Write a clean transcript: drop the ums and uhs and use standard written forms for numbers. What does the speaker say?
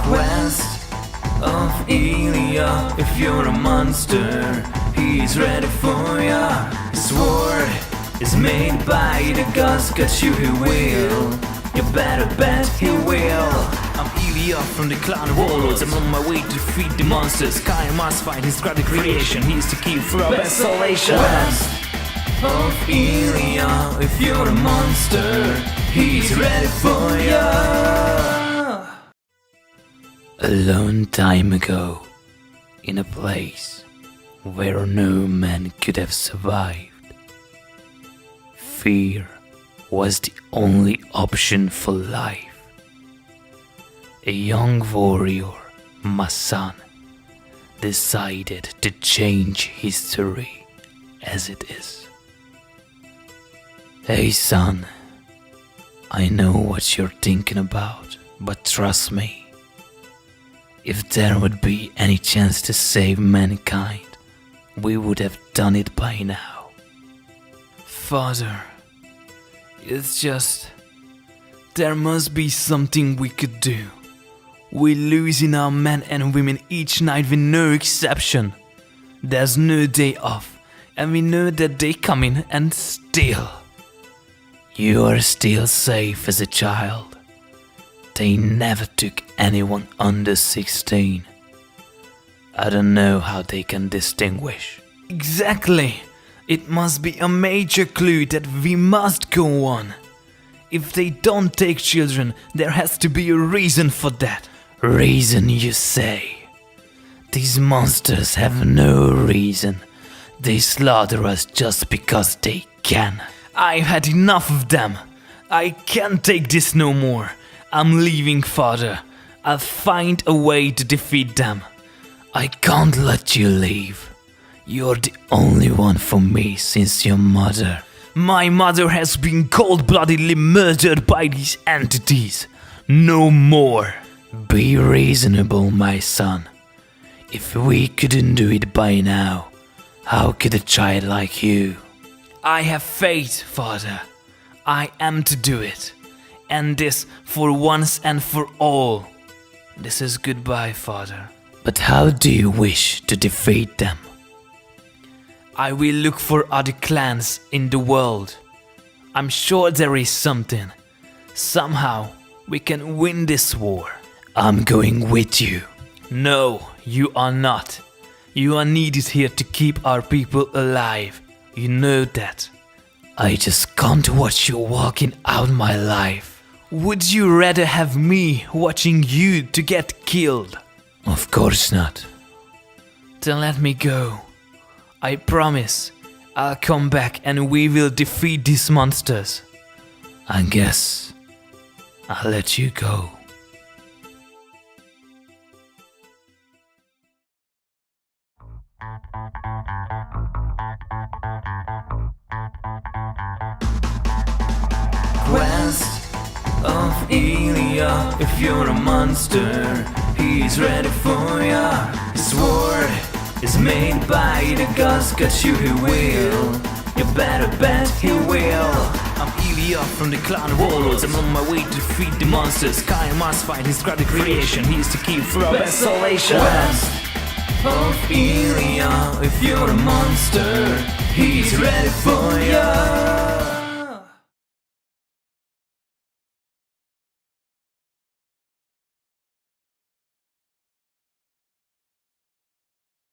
Quest of Elia, if you're a monster, he's ready for ya. His sword is made by the gods, got you he will. You better bet he will. I'm Elia from the clan of warlords. I'm on my way to defeat the monsters. Kain must find his great creation. He's the key for our best salvation. Quest of Elia, if you're a monster, he's ready for ya. A long time ago, in a place where no man could have survived, fear was the only option for life. A young warrior, Masan, decided to change history as it is. Hey son, I know what you're thinking about, but trust me, if there would be any chance to save mankind, we would have done it by now. Father, it's just, there must be something we could do. We're losing our men and women each night with no exception. There's no day off, and we know that they come in and steal. You are still safe as a child. They never took anyone under 16. I don't know how they can distinguish. Exactly! It must be a major clue that we must go on. If they don't take children, there has to be a reason for that. Reason, you say? These monsters have no reason. They slaughter us just because they can. I've had enough of them. I can't take this no more. I'm leaving, father. I'll find a way to defeat them. I can't let you leave. You're the only one for me since your mother. My mother has been cold-bloodedly murdered by these entities. No more. Be reasonable, my son. If we couldn't do it by now, how could a child like you? I have faith, father. I am to do it. And this for once and for all. This is goodbye, father. But how do you wish to defeat them? I will look for other clans in the world. I'm sure there is something. Somehow we can win this war. I'm going with you. No, you are not. You are needed here to keep our people alive. You know that. I just can't watch you walking out my life. Would you rather have me watching you to get killed? Of course not. Then let me go. I promise I'll come back and we will defeat these monsters. I guess I'll let you go. Quest of Elia, if you're a monster, he's ready for ya. His sword is made by the gods, got you he will. You better bet he will. I'm Elia from the clan of warlords. I'm on my way to defeat the monsters. Kain must find his great creation. He's the key for our best salvation. Quest of Elia, if you're a monster, he's ready for ya.